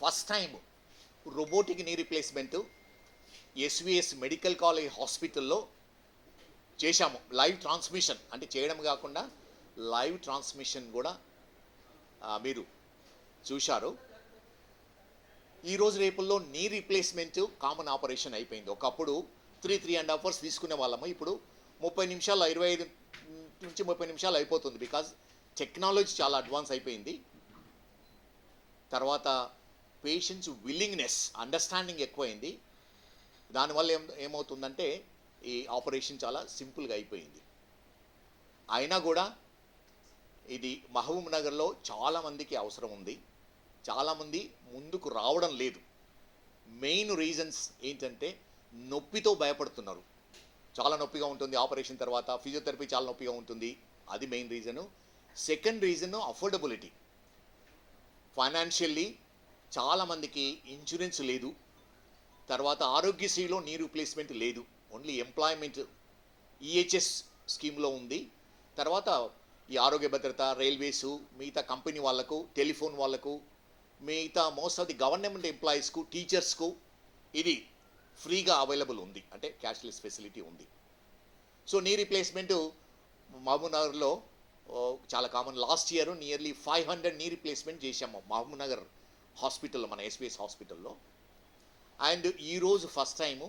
First time robotic knee replacement SVS medical college హాస్పిటల్లో చేశాము. Live transmission అంటే చేయడం కాకుండా లైవ్ ట్రాన్స్మిషన్ కూడా మీరు చూశారు. ఈరోజు రేపుల్లో నీ రీప్లేస్మెంట్ కామన్ ఆపరేషన్ అయిపోయింది. ఒకప్పుడు 3.5 అవర్స్ తీసుకునే వాళ్ళము, ఇప్పుడు 30 నిమిషాలు 25 నుంచి 30 నిమిషాలు అయిపోతుంది. బికాజ్ టెక్నాలజీ చాలా అడ్వాన్స్ అయిపోయింది. తర్వాత పేషెంట్స్ విల్లింగ్నెస్, అండర్స్టాండింగ్ ఎక్కువైంది. దానివల్ల ఏమవుతుందంటే ఈ ఆపరేషన్ చాలా సింపుల్గా అయిపోయింది. అయినా కూడా ఇది మహబూబ్ నగర్లో చాలామందికి అవసరం ఉంది. చాలామంది ముందుకు రావడం లేదు. మెయిన్ రీజన్స్ ఏంటంటే నొప్పితో భయపడుతున్నారు. చాలా నొప్పిగా ఉంటుంది ఆపరేషన్ తర్వాత, ఫిజియోథెరపీ చాలా నొప్పిగా ఉంటుంది, అది main reason. Second reason affordability. Financially చాలామందికి ఇన్సూరెన్స్ లేదు. తర్వాత ఆరోగ్యశ్రీలో నీ రీప్లేస్మెంట్ లేదు, ఓన్లీ ఎంప్లాయ్మెంట్ ఈహెచ్ఎస్ స్కీమ్లో ఉంది. తర్వాత ఈ ఆరోగ్య భద్రత, రైల్వేసు, మిగతా కంపెనీ వాళ్ళకు, టెలిఫోన్ వాళ్ళకు, మిగతా మోస్ట్ ఆఫ్ ది గవర్నమెంట్ ఎంప్లాయీస్కు, టీచర్స్కు ఇది ఫ్రీగా అవైలబుల్ ఉంది, అంటే క్యాష్లెస్ ఫెసిలిటీ ఉంది. సో నీ రీప్లేస్మెంటు మహబూబ్ నగర్లో చాలా common. Last year nearly 500 knee replacement చేశాము మహబూబ్ నగర్ హాస్పిటల్లో, మన ఎస్విఎస్ హాస్పిటల్లో. అండ్ ఈరోజు first time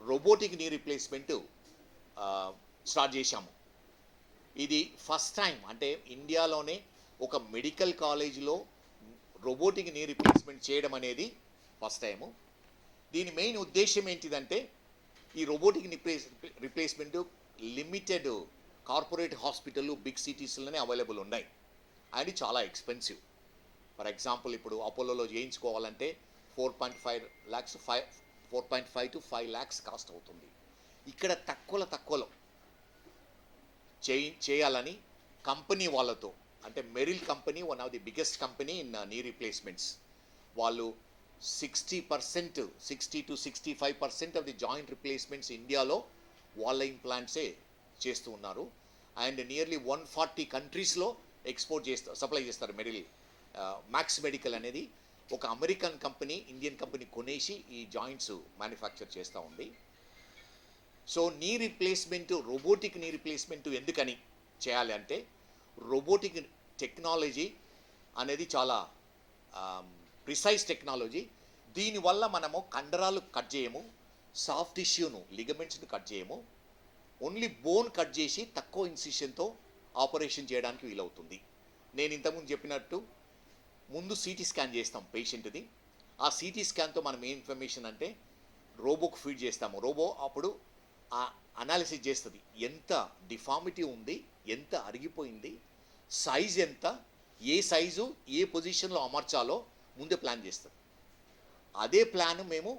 robotic knee replacement start చేశాము. ఇది ఫస్ట్ టైం, అంటే ఇండియాలోనే ఒక మెడికల్ కాలేజీలో రోబోటిక్ నీ రీప్లేస్మెంట్ చేయడం అనేది ఫస్ట్ టైము. దీని మెయిన్ ఉద్దేశం ఏంటిదంటే ఈ robotic replacement limited corporate hospital big సిటీస్లోనే అవైలబుల్ ఉన్నాయి. అండ్ చాలా ఎక్స్పెన్సివ్. ఫర్ ఎగ్జాంపుల్ ఇప్పుడు అపోలోలో చేయించుకోవాలంటే 4.5 lakhs 4.5 to 5 lakhs కాస్ట్ అవుతుంది. ఇక్కడ తక్కువలో చేయాలని కంపెనీ వాళ్ళతో, అంటే Meril company one of the biggest company in knee replacements, వాళ్ళు 60 to 65% of the joint replacements ఇండియాలో వాళ్ళ ఇంప్లాంట్సే చేస్తూ ఉన్నారు. అండ్ నియర్లీ 140 కంట్రీస్లో సప్లై చేస్తారు. మెరిల్ మ్యాక్స్ మెడికల్ అనేది ఒక అమెరికన్ కంపెనీ, ఇండియన్ కంపెనీ కొనేసి ఈ జాయింట్స్ మ్యానుఫ్యాక్చర్ చేస్తూ ఉంది. So knee replacement, robotic knee replacement ఎందుకని చేయాలి అంటే, రోబోటిక్ టెక్నాలజీ అనేది చాలా ప్రిసైజ్ టెక్నాలజీ. దీనివల్ల మనము కండరాలు కట్ చేయము, సాఫ్ట్ టిష్యూను, లిగమెంట్స్ని కట్ చేయము, ఓన్లీ బోన్ కట్ చేసి తక్కువ ఇన్సిషన్తో ఆపరేషన్ చేయడానికి వీలవుతుంది. నేను ఇంతకుముందు చెప్పినట్టు ముందు సిటీ స్కాన్ చేస్తాం పేషెంట్ది. ఆ సిటీ స్కాన్తో మనం ఏ ఇన్ఫర్మేషన్ అంటే రోబోకు ఫీడ్ చేస్తాము. రోబో అప్పుడు ఆ అనాలిసిస్ చేస్తుంది, ఎంత డిఫార్మిటీ ఉంది, ఎంత అరిగిపోయింది, సైజ్ ఎంత, ఏ సైజు ఏ పొజిషన్లో అమర్చాలో ముందే ప్లాన్ చేస్తుంది. అదే ప్లాన్ మేము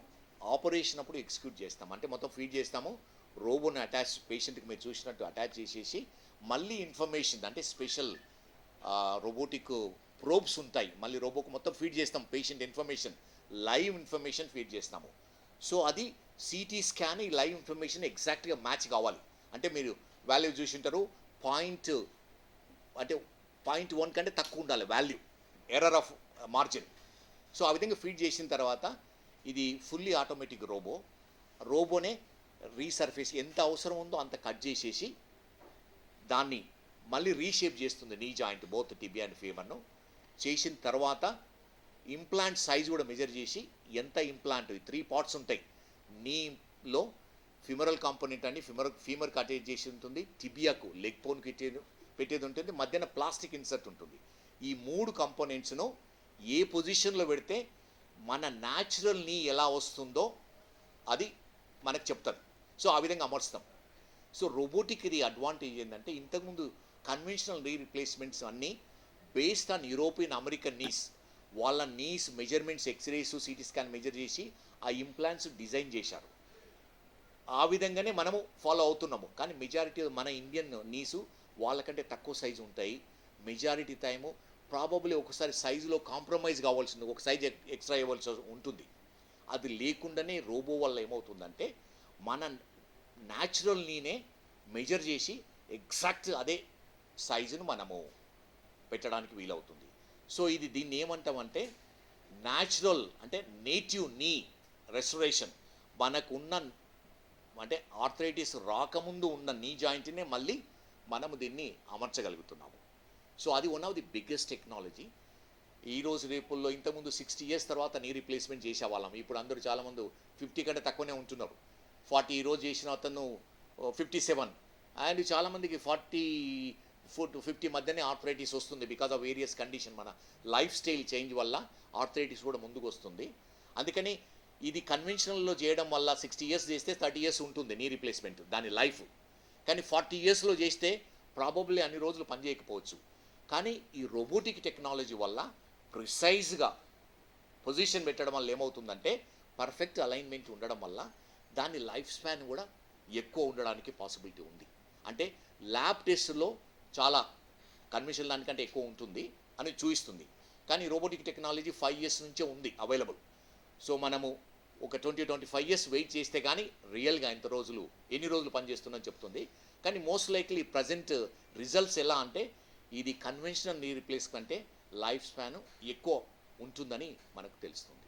ఆపరేషన్ అప్పుడు ఎగ్జిక్యూట్ చేస్తాం. అంటే మొత్తం ఫీడ్ చేస్తాము, రోబోని అటాచ్, పేషెంట్కి మీరు చూసినట్టు అటాచ్ చేసేసి మళ్ళీ ఇన్ఫర్మేషన్, అంటే స్పెషల్ రోబోటిక్ ప్రోబ్స్ ఉంటాయి, మళ్ళీ రోబోకు మొత్తం ఫీడ్ చేస్తాం. Patient information, live information feed చేస్తాము. సో అది సిటీ స్కాన్, ఈ లైవ్ ఇన్ఫర్మేషన్ ఎగ్జాక్ట్గా మ్యాచ్ కావాలి. అంటే మీరు వాల్యూ చూసింటారు, 0.1 కంటే తక్కువ ఉండాలి value, error of margin. So ఆ విధంగా ఫీడ్ చేసిన తర్వాత ఇది ఫుల్లీ ఆటోమేటిక్ రోబోనే రీసర్ఫేస్ ఎంత అవసరం ఉందో అంత కట్ చేసేసి దాన్ని మళ్ళీ రీషేప్ చేస్తుంది. Knee joint both tibia and ఫీమర్ను చేసిన తర్వాత ఇంప్లాంట్ సైజ్ కూడా మెజర్ చేసి ఎంత ఇంప్లాంట్, 3 parts ఉంటాయి నీలో. ఫిమరల్ కాంపోనెంట్ అని ఫీమర్కి అటాచ్ చేసి ఉంటుంది, టిబియాకు లెగ్ బోన్కి పెట్టేది ఉంటుంది, మధ్యన ప్లాస్టిక్ ఇన్సర్ట్ ఉంటుంది. ఈ 3 కంపోనెంట్స్ను ఏ పొజిషన్లో పెడితే మన న్యాచురల్ నీ ఎలా వస్తుందో అది మనకు చెప్తారు. సో ఆ విధంగా అమర్స్తాం. సో రోబోటిక్ ఇది అడ్వాంటేజ్ ఏంటంటే, ఇంతకుముందు కన్వెన్షనల్ నీ రీప్లేస్మెంట్స్ అన్నీ based on European, American knees, వాళ్ళ knees measurements, x-rays, CT scan measure చేసి ఆ ఇంప్లాంట్స్ డిజైన్ చేశారు. ఆ విధంగానే మనము ఫాలో అవుతున్నాము. కానీ మెజారిటీ మన ఇండియన్ నీసు వాళ్ళకంటే తక్కువ సైజు ఉంటాయి. మెజారిటీ టైము ప్రాబబ్లీ ఒకసారి సైజులో కాంప్రమైజ్ కావాల్సింది, ఒక సైజ్ ఎక్స్ట్రా ఇవ్వాల్సి ఉంటుంది. అది లేకుండానే రోబో వల్ల ఏమవుతుందంటే మన న్యాచురల్ నీనే మెజర్ చేసి ఎగ్జాక్ట్ అదే సైజును మనము పెట్టడానికి వీలవుతుంది. సో దీన్ని ఏమంటామంటే న్యాచురల్ అంటే నేటివ్ నీ రెస్టరేషన్, మనకున్న అంటే ఆర్థరైటిస్ రాకముందు ఉన్న నీ జాయింట్నే మళ్ళీ మనము దీన్ని అమర్చగలుగుతున్నాము. సో అది one of the biggest technology. ఈ రోజు రేపుల్లో ఇంతకుముందు 60 ఇయర్స్ తర్వాత నీ రీప్లేస్మెంట్ చేసేవాళ్ళం. ఇప్పుడు అందరూ చాలామంది 50 కంటే తక్కువనే ఉంటున్నారు. 40 ఈ రోజు చేసిన అతను 57, అండ్ చాలామందికి 44 to 50 మధ్యనే ఆర్థరైటిస్ వస్తుంది బికాజ్ ఆఫ్ వేరియస్ కండిషన్. మన లైఫ్ స్టైల్ చేంజ్ వల్ల ఆర్థరైటిస్ కూడా ముందుకు వస్తుంది. అందుకని ఇది కన్వెన్షనల్లో చేయడం వల్ల 60 ఇయర్స్ చేస్తే 30 ఇయర్స్ ఉంటుంది నీ రీప్లేస్మెంట్ దాని లైఫ్. కానీ 40 ఇయర్స్లో చేస్తే ప్రాబబ్లీ అన్ని రోజులు పనిచేయకపోవచ్చు. కానీ ఈ రోబోటిక్ టెక్నాలజీ వల్ల ప్రిసైజ్గా పొజిషన్ పెట్టడం వల్ల ఏమవుతుందంటే పర్ఫెక్ట్ అలైన్మెంట్ ఉండడం వల్ల దాని లైఫ్ స్పాన్ కూడా ఎక్కువ ఉండడానికి పాసిబిలిటీ ఉంది. అంటే ల్యాబ్ టెస్ట్లో చాలా కన్వెన్షనల్ దానికంటే ఎక్కువ ఉంటుంది అని చూపిస్తుంది. కానీ రోబోటిక్ టెక్నాలజీ 5 ఇయర్స్ నుంచే ఉంది అవైలబుల్. సో మనము ఒక 20-25 ఇయర్స్ వెయిట్ చేస్తే కానీ రియల్గా ఎన్ని రోజులు పనిచేస్తుందని చెప్తుంది. కానీ మోస్ట్ లైక్లీ ప్రజెంట్ రిజల్ట్స్ ఎలా అంటే ఇది కన్వెన్షనల్ నీ రీప్లేస్ కంటే లైఫ్ స్పాన్ ఎక్కువ ఉంటుందని మనకు తెలుస్తుంది.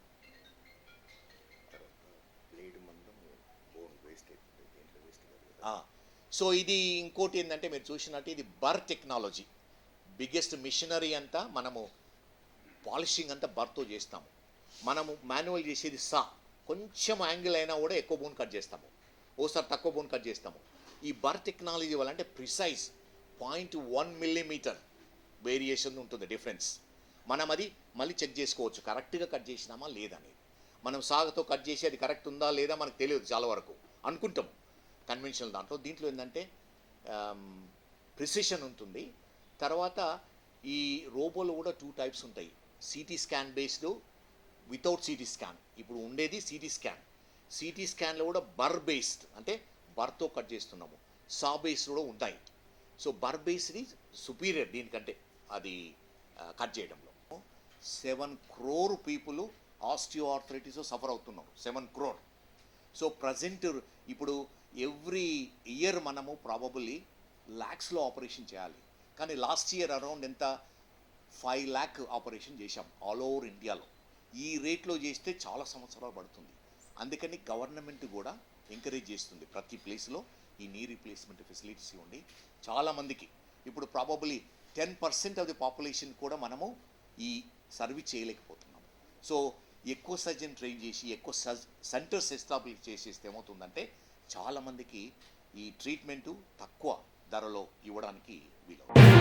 సో ఇది ఇంకోటి ఏంటంటే మీరు చూసినట్టు ఇది బర్ టెక్నాలజీ. బిగ్గెస్ట్ మిషనరీ అంతా మనము పాలిషింగ్ అంతా బర్తో చేస్తాము. మనము మాన్యువల్ చేసేది కొంచెం యాంగిల్ అయినా కూడా ఎక్కువ బోన్ కట్ చేస్తాము, ఓసారి తక్కువ బోన్ కట్ చేస్తాము. ఈ బర్ టెక్నాలజీ వల్ల అంటే ప్రిసైజ్ 0.1 మిల్లీమీటర్ వేరియేషన్ ఉంటుంది డిఫరెన్స్. మనం అది మళ్ళీ చెక్ చేసుకోవచ్చు కరెక్ట్గా కట్ చేసినామా లేదని. మనం సాగుతో కట్ చేసి అది కరెక్ట్ ఉందా లేదా మనకు తెలియదు, చాలా వరకు అనుకుంటాం కన్వెన్షనల్ దాంట్లో. దీంట్లో ఏంటంటే ప్రిసిషన్ ఉంటుంది. తర్వాత ఈ రోబోలో కూడా 2 టైప్స్ ఉంటాయి, CT scan based, without CT scan. ఇప్పుడు ఉండేది సిటీ స్కాన్. సిటీ స్కాన్లో కూడా బర్ బేస్డ్ అంటే బర్తో కట్ చేస్తున్నాము, బేస్డ్ కూడా ఉంటాయి. సో బర్ బేస్డ్ సుపీరియర్ దీనికంటే అది కట్ చేయడంలో. 7 crore పీపుల్ ఆస్టియోఆర్థరైటిస్ సఫర్ అవుతున్నారు, 7 crore. సో ప్రజెంట్ ఇప్పుడు ఎవ్రీ ఇయర్ మనము ప్రాబబుల్లీ ల్యాక్స్లో ఆపరేషన్ చేయాలి. కానీ లాస్ట్ ఇయర్ అరౌండ్ ఎంత 5 lakh ఆపరేషన్ చేశాం ఆల్ ఓవర్ ఇండియాలో. ఈ రేట్లో చేస్తే చాలా సంవత్సరాలు పడుతుంది. అందుకని గవర్నమెంట్ కూడా ఎంకరేజ్ చేస్తుంది ప్రతి ప్లేస్లో ఈ నీ రీప్లేస్మెంట్ ఫెసిలిటీస్ ఉండి చాలామందికి. ఇప్పుడు ప్రాబబ్లీ 10% ఆఫ్ ది పాపులేషన్ కూడా మనము ఈ సర్వీస్ చేయలేకపోతున్నాము. సో ఎక్కువ సర్జన్ ట్రైన్ చేసి ఎక్కువ సెంటర్స్ ఎస్టాబ్లిష్ చేసేస్తే ఏమవుతుందంటే చాలామందికి ఈ ట్రీట్మెంటు తక్కువ ధరలో ఇవ్వడానికి వీలవుతుంది.